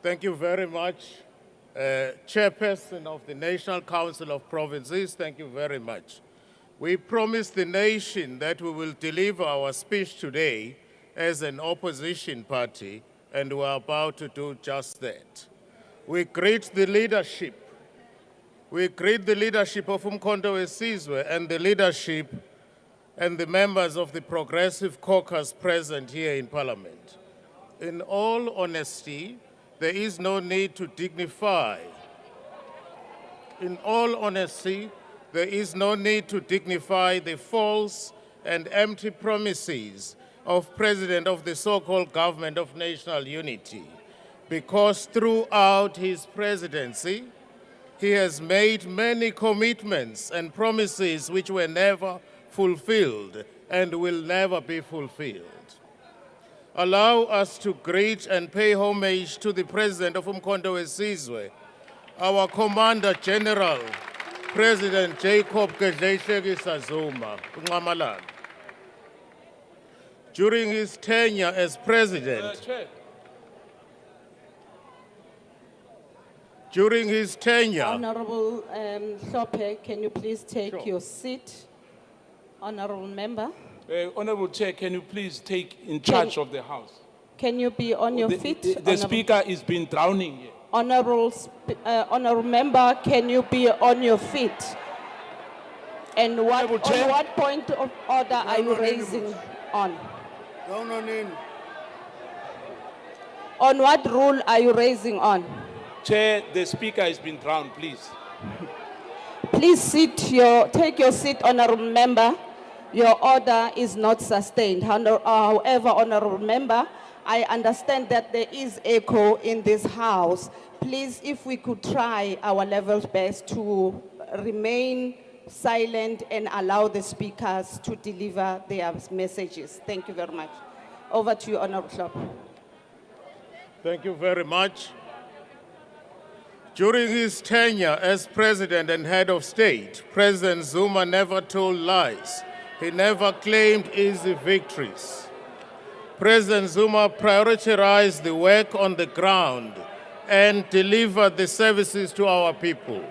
Thank you very much. Chairperson of the National Council of Provinces, thank you very much. We promised the nation that we will deliver our speech today as an opposition party, and we're about to do just that. We greet the leadership. We greet the leadership of Umkhonto weSizwe and the leadership and the members of the Progressive Caucus present here in Parliament. In all honesty, there is no need to dignify. In all honesty, there is no need to dignify the false and empty promises of President of the so-called Government of National Unity, because throughout his presidency, he has made many commitments and promises which were never fulfilled and will never be fulfilled. Allow us to greet and pay homage to the President of Umkhonto weSizwe, our Commander General, President Jacob Zuma. During his tenure as President, Honorable Hlophe, can you please take your seat? Honorable member, Honorable Chair, can you please take in charge of the House? can you be on your feet? The Speaker is been drowning here. Honorable member, can you be on your feet? And Honorable Chair. on what point of order are you raising on? On what rule are you raising on? Chair, the Speaker has been drowned, please. Please take your seat, honorable member. Your order is not sustained. However, honorable member, I understand that there is echo in this house. Please, if we could try our level best to remain silent and allow the speakers to deliver their messages. Thank you very much. Over to you, Honorable Hlophe. Thank you very much. During his tenure as President and Head of State, President Zuma never told lies. He never claimed easy victories. President Zuma prioritized the work on the ground and delivered the services to our people.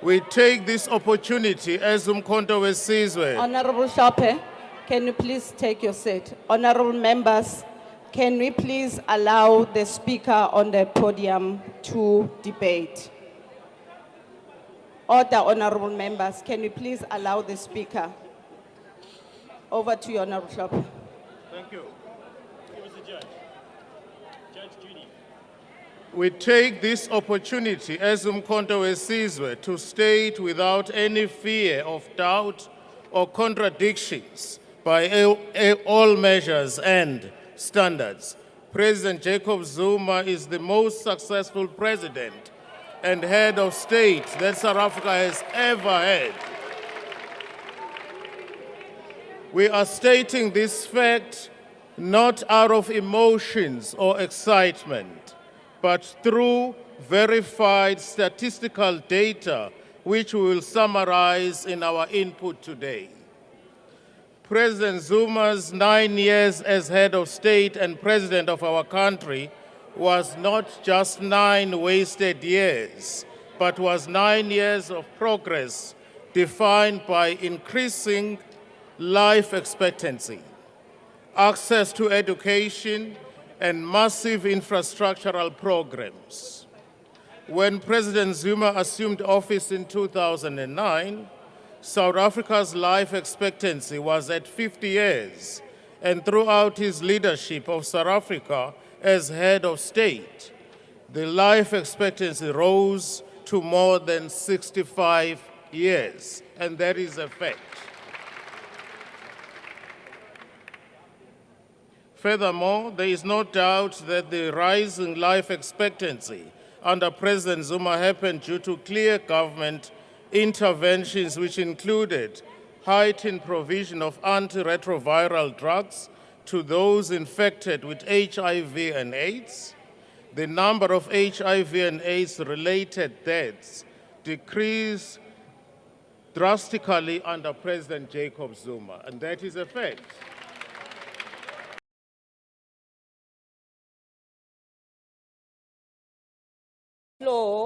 We take this opportunity as Umkhonto weSizwe. Honorable Hlophe, can you please take your seat? Honorable members, can we please allow the speaker on the podium to debate? Order, honorable members, can we please allow the speaker? Over to you, Honorable Hlophe. Thank you. We take this opportunity as Umkhonto weSizwe to state without any fear of doubt or contradictions by all measures and standards, President Jacob Zuma is the most successful president and head of state that South Africa has ever had. We are stating this fact not out of emotions or excitement, but through verified statistical data, which we will summarize in our input today. President Zuma's 9 years as head of state and president of our country was not just 9 wasted years, but was 9 years of progress defined by increasing life expectancy, access to education, and massive infrastructural programs. When President Zuma assumed office in 2009, South Africa's life expectancy was at 50 years, and throughout his leadership of South Africa as head of state, the life expectancy rose to more than 65 years, and that is a fact. Furthermore, there is no doubt that the rising life expectancy under President Zuma happened due to clear government interventions which included heightened provision of antiretroviral drugs to those infected with HIV and AIDS. The number of HIV and AIDS-related deaths decreased drastically under President Jacob Zuma, and that is a fact.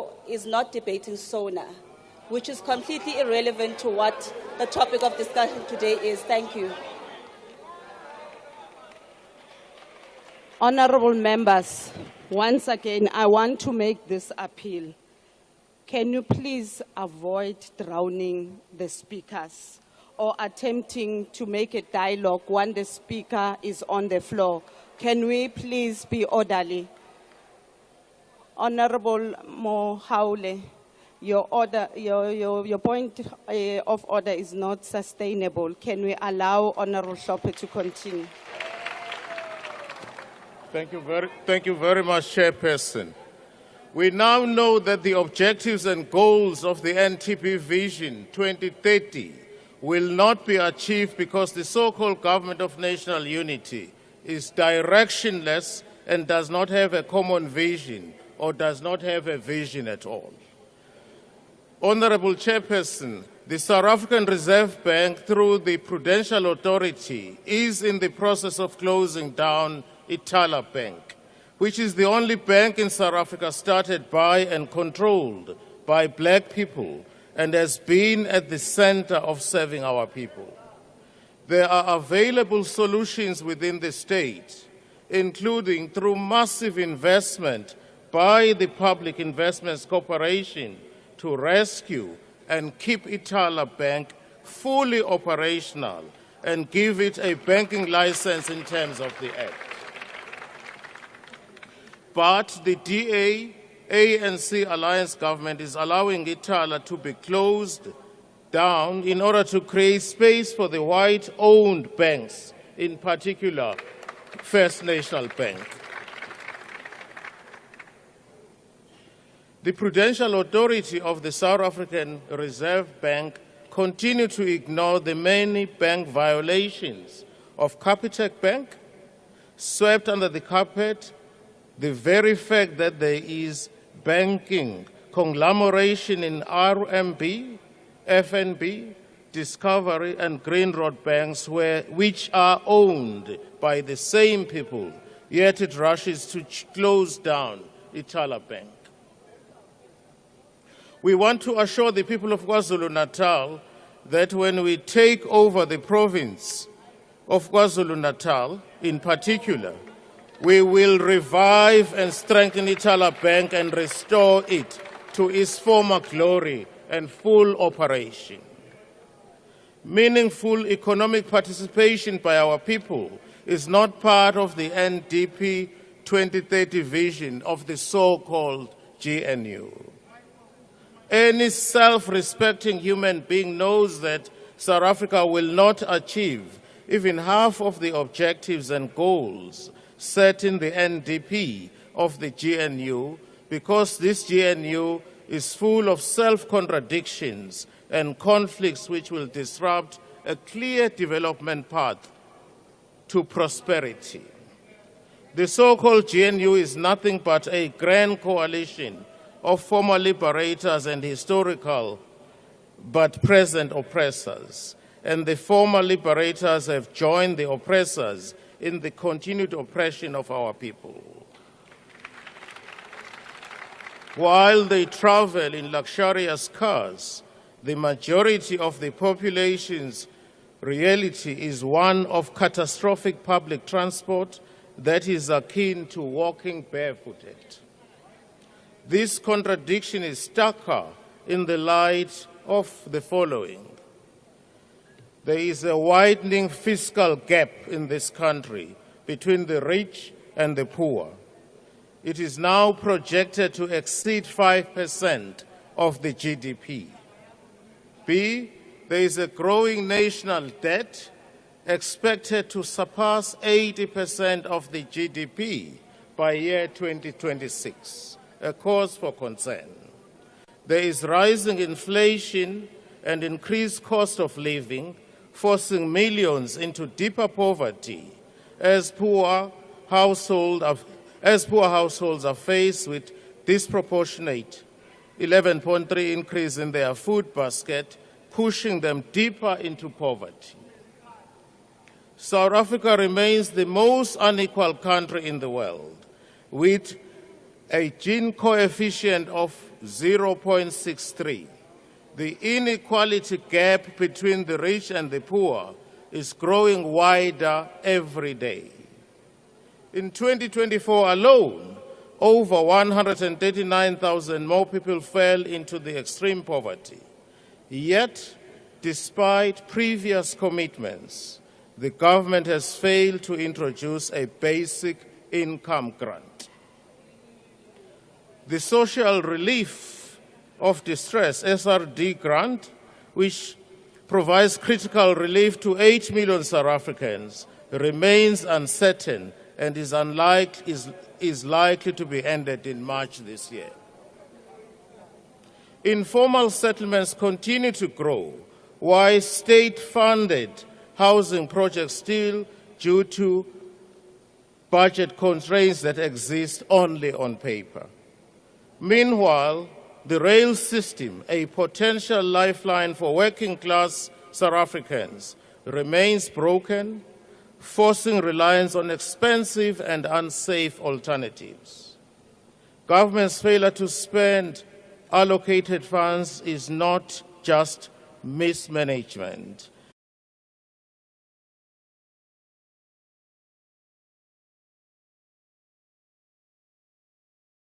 floor is not debating SONA, which is completely irrelevant to what the topic of discussion today is. Thank you. Honorable members, once again, I want to make this appeal. Can you please avoid drowning the speakers or attempting to make a dialogue when the speaker is on the floor? Can we please be orderly? Honorable Mohaule, your point of order is not sustainable. Can we allow Honorable Hlophe to continue? Thank you very much, Chairperson. We now know that the objectives and goals of the NTP Vision 2030 will not be achieved because the so-called Government of National Unity is directionless and does not have a common vision or does not have a vision at all. Honorable Chairperson, the South African Reserve Bank, through the Prudential Authority, is in the process of closing down Ithala Bank, which is the only bank in South Africa started by and controlled by black people and has been at the center of serving our people. There are available solutions within the state, including through massive investment by the Public Investments Corporation to rescue and keep Ithala Bank fully operational and give it a banking license in terms of the Act. But the DA-ANC alliance government is allowing Ithala to be closed down in order to create space for the white-owned banks, in particular First National Bank. The Prudential Authority of the South African Reserve Bank continue to ignore the many bank violations of Capitec Bank, swept under the carpet the very fact that there is banking conglomeration in RMB, FNB, Discovery and Green Road banks which are owned by the same people, yet it rushes to close down Ithala Bank. We want to assure the people of KwaZulu-Natal that when we take over the province of KwaZulu-Natal in particular, we will revive and strengthen Ithala Bank and restore it to its former glory and full operation. Meaningful economic participation by our people is not part of the NDP 2030 vision of the so-called GNU. Any self-respecting human being knows that South Africa will not achieve even half of the objectives and goals set in the NDP of the GNU because this GNU is full of self-contradictions and conflicts which will disrupt a clear development path to prosperity. The so-called GNU is nothing but a grand coalition of former liberators and historical but present oppressors. And the former liberators have joined the oppressors in the continued oppression of our people. While they travel in luxurious cars, the majority of the population's reality is one of catastrophic public transport that is akin to walking barefooted. This contradiction is starker in the light of the following. There is a widening fiscal gap in this country between the rich and the poor. It is now projected to exceed 5% of the GDP. B, there is a growing national debt expected to surpass 80% of the GDP by year 2026, a cause for concern. There is rising inflation and increased cost of living, forcing millions into deeper poverty as poor households are faced with disproportionate 11.3% increase in their food basket, pushing them deeper into poverty. South Africa remains the most unequal country in the world, with a Gini coefficient of 0.63. The inequality gap between the rich and the poor is growing wider every day. In 2024 alone, over 139,000 more people fell into the extreme poverty. Yet, despite previous commitments, the government has failed to introduce a basic income grant. The Social Relief of Distress, SRD grant, which provides critical relief to 8 million South Africans, remains uncertain and is likely to be ended in March this year. Informal settlements continue to grow, while state-funded housing projects still due to budget constraints that exist only on paper. Meanwhile, the rail system, a potential lifeline for working-class South Africans, remains broken, forcing reliance on expensive and unsafe alternatives. Government's failure to spend allocated funds is not just mismanagement.